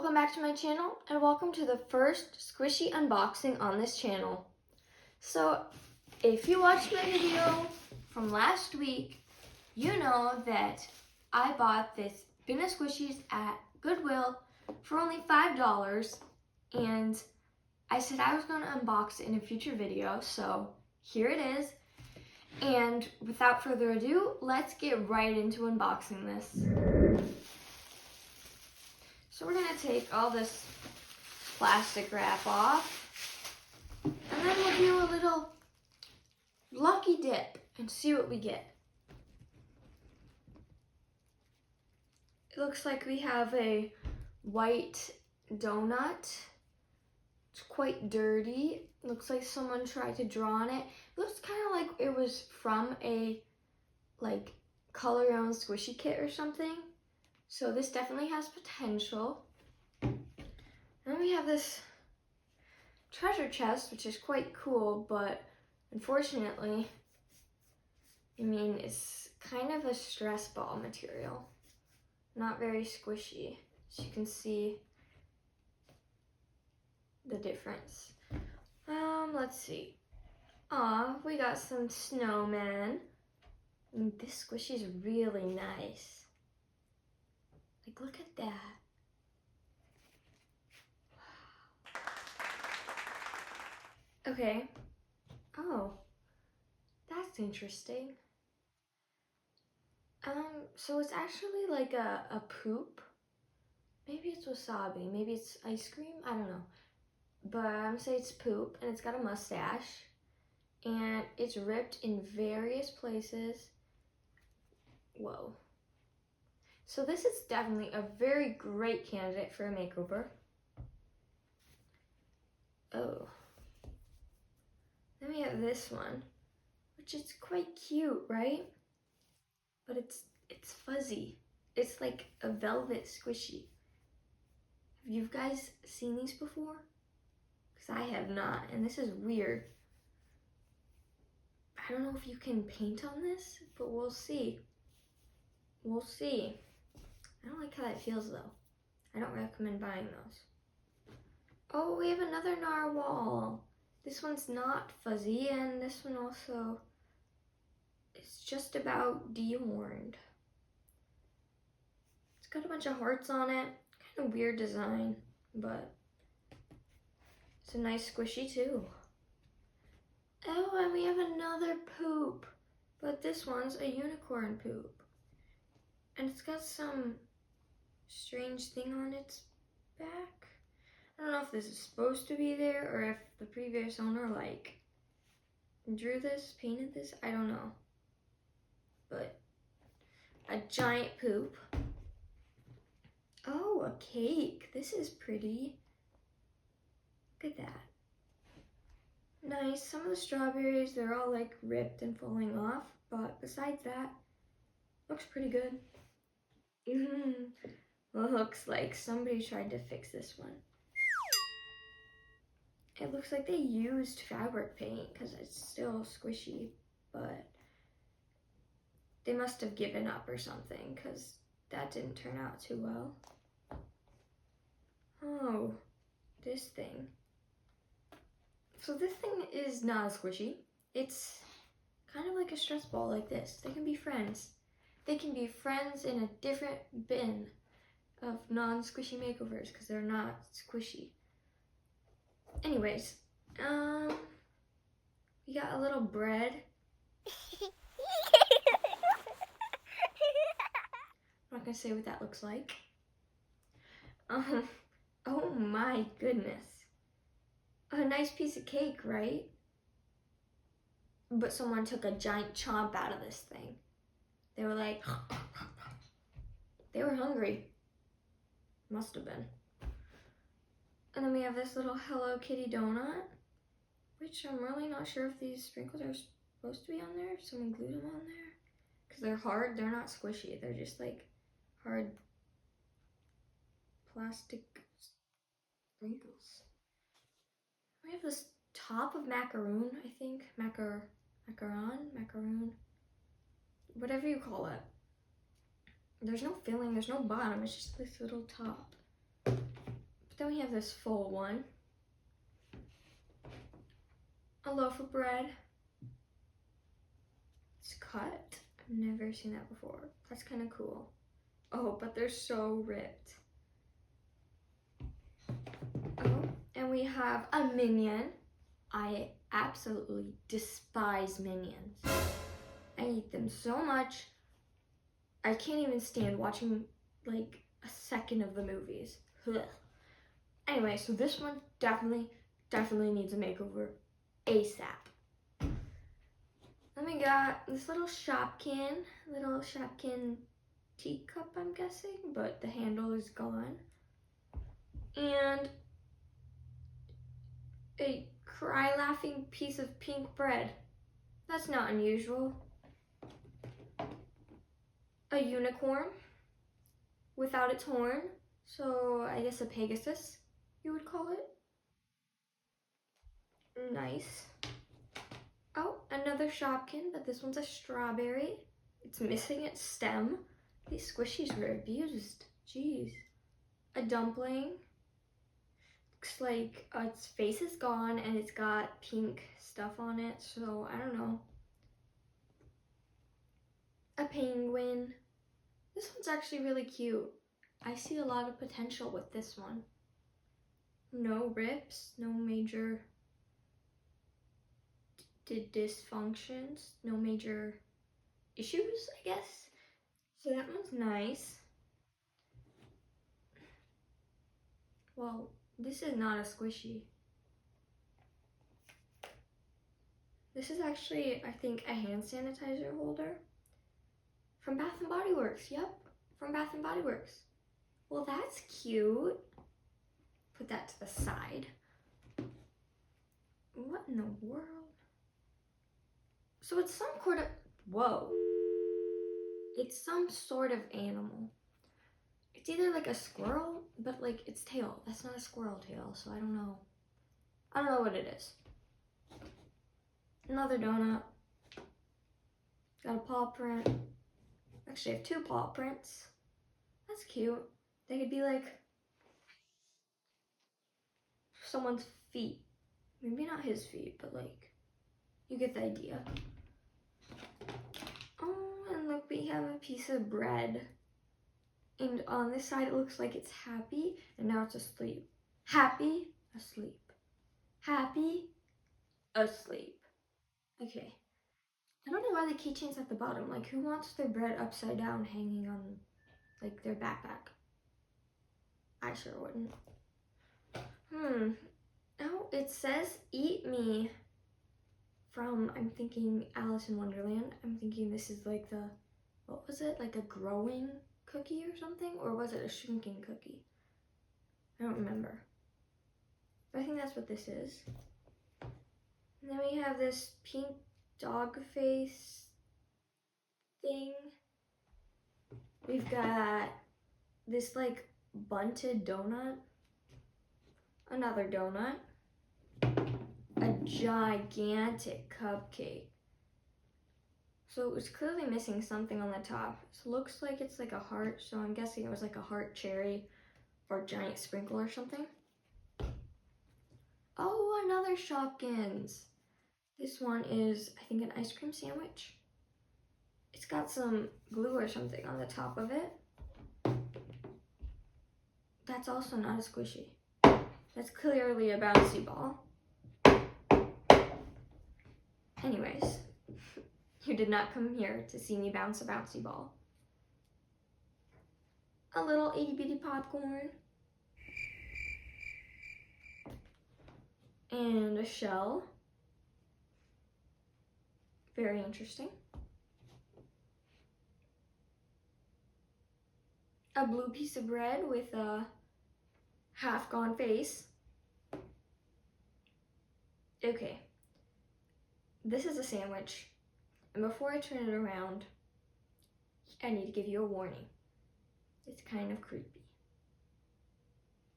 Welcome back to my channel and welcome to the first squishy unboxing on this channel. So if you watched my video from last week, you know that I bought this bin of squishies at Goodwill for only $5 and I said I was going to unbox it in a future video, so here it is. And without further ado, let's get right into unboxing this. So we're gonna take all this plastic wrap off, and then we'll do a little lucky dip and see what we get. It looks like we have a white donut. It's quite dirty. It looks like someone tried to draw on it. It looks kind of like it was from a color your own squishy kit or something. So this definitely has potential. Then we have this treasure chest, which is quite cool, but unfortunately, it's kind of a stress ball material. Not very squishy, as you can see the difference. Let's see. We got some snowmen. This squishy is really nice. Look at that. Wow. Okay. Oh, that's interesting. So it's actually like a poop. Maybe it's wasabi, maybe it's ice cream, I don't know. But I'm gonna say it's poop, and it's got a mustache. And it's ripped in various places. Whoa. So this is definitely a very great candidate for a makeover. Oh. Then we have this one, which is quite cute, right? But it's fuzzy. It's like a velvet squishy. Have you guys seen these before? Because I have not, and this is weird. I don't know if you can paint on this, but we'll see. We'll see. I don't like how that feels though. I don't recommend buying those. Oh, we have another narwhal. This one's not fuzzy, and this one also is just about dehorned. It's got a bunch of hearts on it. Kind of weird design, but it's a nice squishy too. Oh, and we have another poop, but this one's a unicorn poop. And it's got some strange thing on its back. I don't know if this is supposed to be there or if the previous owner drew this, painted this, I don't know. But a giant poop. Oh, a cake. This is pretty. Look at that. Nice. Some of the strawberries, they're all ripped and falling off, but besides that, looks pretty good. Looks like somebody tried to fix this one. It looks like they used fabric paint because it's still squishy, but they must have given up or something because that didn't turn out too well. Oh, this thing. So this thing is not a squishy. It's kind of like a stress ball like this. They can be friends. They can be friends in a different bin of non-squishy makeovers because they're not squishy. Anyways, we got a little bread. I'm not gonna say what that looks like. Oh my goodness. A nice piece of cake, right? But someone took a giant chomp out of this thing. They were like, they were hungry. Must have been. And then we have this little Hello Kitty donut, which I'm really not sure if these sprinkles are supposed to be on there, if someone glued them on there. Because they're hard, they're not squishy, they're just hard plastic sprinkles. We have this top of macaroon, I think. Macaroon, whatever you call it. There's no filling, there's no bottom, it's just this little top. But then we have this full one. A loaf of bread. It's cut. I've never seen that before. That's kind of cool. Oh, but they're so ripped. Oh, and we have a Minion. I absolutely despise Minions. I hate them so much. I can't even stand watching like a second of the movies. Ugh. Anyway, so this one definitely needs a makeover ASAP. Then we got this little Shopkin teacup, I'm guessing, but the handle is gone. And a cry laughing piece of pink bread. That's not unusual. A unicorn without its horn, so I guess a Pegasus, you would call it. Nice. Oh, another Shopkin, but this one's a strawberry. It's missing its stem. These squishies were abused. Jeez. A dumpling. Looks like its face is gone and it's got pink stuff on it, so I don't know. A penguin. This one's actually really cute. I see a lot of potential with this one. No rips, no major dysfunctions, no major issues, I guess. So that one's nice. Well, this is not a squishy. This is actually, I think, a hand sanitizer holder from Bath & Body Works. Yep, from Bath & Body Works. Well, that's cute. Put that to the side. What in the world? So it's some sort of, whoa. It's some sort of animal. It's either like a squirrel, but like its tail. That's not a squirrel tail, so I don't know. I don't know what it is. Another donut. Got a paw print. Actually, I have two paw prints. That's cute. They could be like someone's feet. Maybe not his feet, but like, you get the idea. Oh, and look, we have a piece of bread. And on this side, it looks like it's happy, and now it's asleep. Happy, asleep. Happy, asleep. Okay. I don't know why the keychain's at the bottom. Like, who wants their bread upside down hanging on, like, their backpack? I sure wouldn't. Oh, it says eat me from, I'm thinking, Alice in Wonderland. I'm thinking this is like the, what was it? Like a growing cookie or something? Or was it a shrinking cookie? I don't remember. But I think that's what this is. And then we have this pink dog face thing. We've got this like bunted donut. Another donut. A gigantic cupcake. So it was clearly missing something on the top. So it looks like it's like a heart, so I'm guessing it was like a heart cherry or a giant sprinkle or something. Oh, another Shopkins. This one is, I think, an ice cream sandwich. It's got some glue or something on the top of it. That's also not a squishy. That's clearly a bouncy ball. Anyways, you did not come here to see me bounce a bouncy ball. A little itty bitty popcorn. And a shell. Very interesting. A blue piece of bread with a half gone face. Okay. This is a sandwich. And before I turn it around, I need to give you a warning. It's kind of creepy.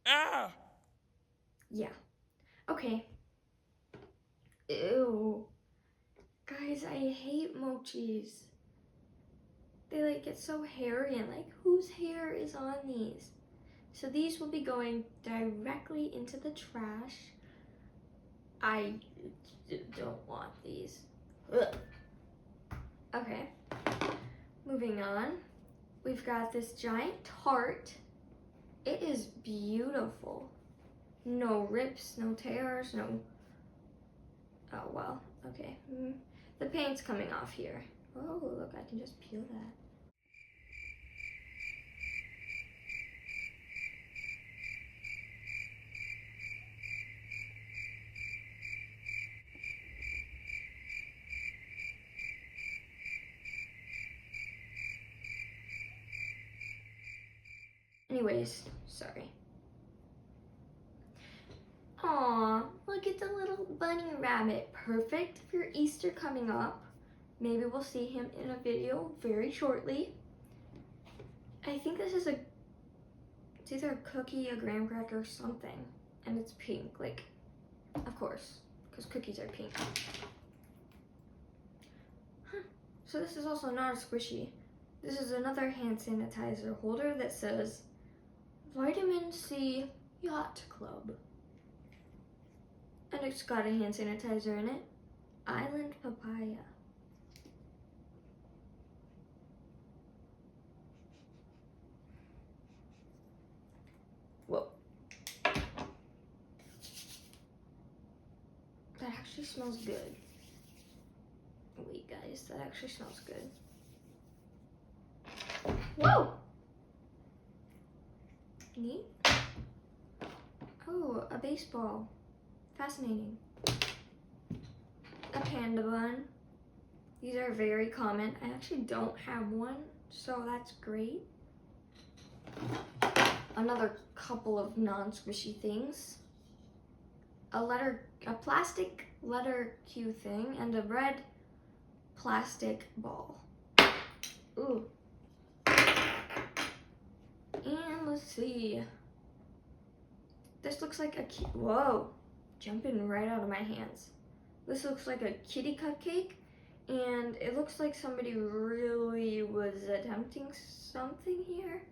Ah! Yeah. Okay. Ew. Guys, I hate mochis. They like get so hairy and like whose hair is on these? So these will be going directly into the trash. I don't want these. Ugh. Okay, moving on. We've got this giant tart. It is beautiful. No rips, no tears, no... Oh, well, okay. The paint's coming off here. Oh, look, I can just peel that. Anyways, sorry. Aw, look at the little bunny rabbit. Perfect for your Easter coming up. Maybe we'll see him in a video very shortly. I think this is it's either a cookie, a graham cracker, or something. And it's pink, like, of course, because cookies are pink. Huh. So this is also not a squishy. This is another hand sanitizer holder that says Vitamin C Yacht Club. And it's got a hand sanitizer in it. Island Papaya. Whoa. That actually smells good. Wait, guys, that actually smells good. Whoa! Neat. Oh, a baseball. Fascinating. A panda bun. These are very common. I actually don't have one, so that's great. Another couple of non-squishy things. A plastic letter Q thing, and a red plastic ball. Ooh. And let's see. This looks like a whoa, jumping right out of my hands. This looks like a kitty cupcake, and it looks like somebody really was attempting something here.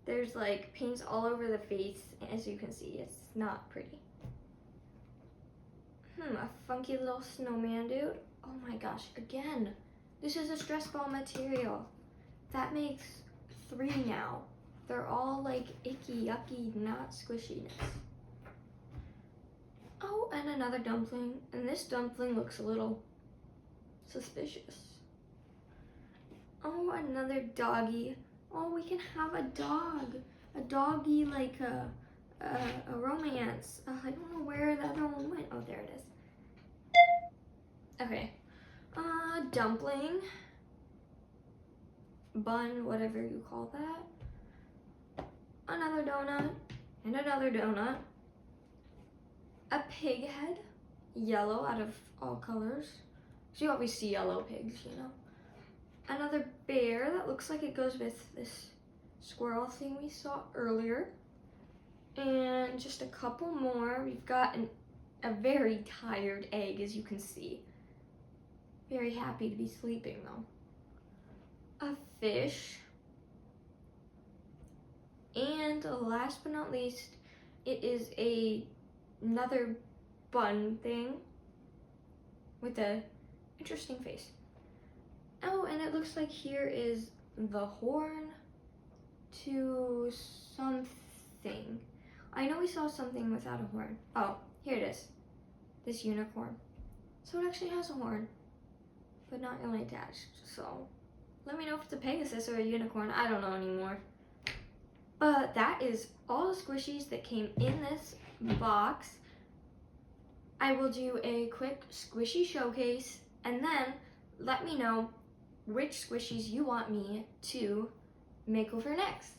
There's like paints all over the face, as you can see. It's not pretty. A funky little snowman dude. Oh my gosh, again, this is a stress ball material. That makes 3 now. They're all like icky, yucky, not squishiness. Oh, and another dumpling. And this dumpling looks a little suspicious. Oh, another doggy. Oh, we can have a dog. A doggy like a romance. I don't know where the other one went. Oh, there it is. Okay. Dumpling. Bun, whatever you call that. Another donut. And another donut. A pig head. Yellow out of all colors. So you always see yellow pigs, you know. Another bear that looks like it goes with this squirrel thing we saw earlier. And just a couple more. We've got a very tired egg, as you can see. Very happy to be sleeping though. A fish. And last but not least, it is another bun thing with a interesting face. Oh, and it looks like here is the horn to something. I know we saw something without a horn. Oh, here it is. This unicorn. So it actually has a horn, but not really attached. So let me know if it's a Pegasus or a unicorn. I don't know anymore. But that is all the squishies that came in this box. I will do a quick squishy showcase, and then let me know which squishies you want me to make over next.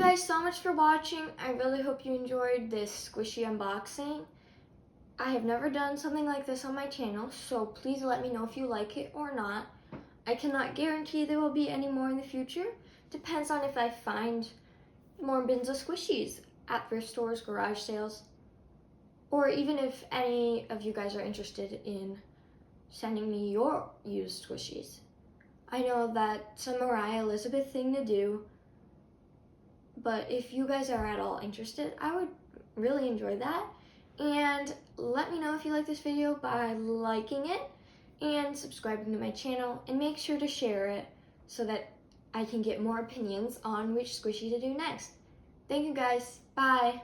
guys so much for watching. I really hope you enjoyed this squishy unboxing. I have never done something like this on my channel, so please let me know if you like it or not. I cannot guarantee there will be any more in the future. Depends on if I find more bins of squishies at thrift stores, garage sales, or even if any of you guys are interested in sending me your used squishies. I know that's a Mariah Elizabeth thing to do, but if you guys are at all interested, I would really enjoy that. And let me know if you like this video by liking it and subscribing to my channel, and make sure to share it so that I can get more opinions on which squishy to do next. Thank you guys. Bye.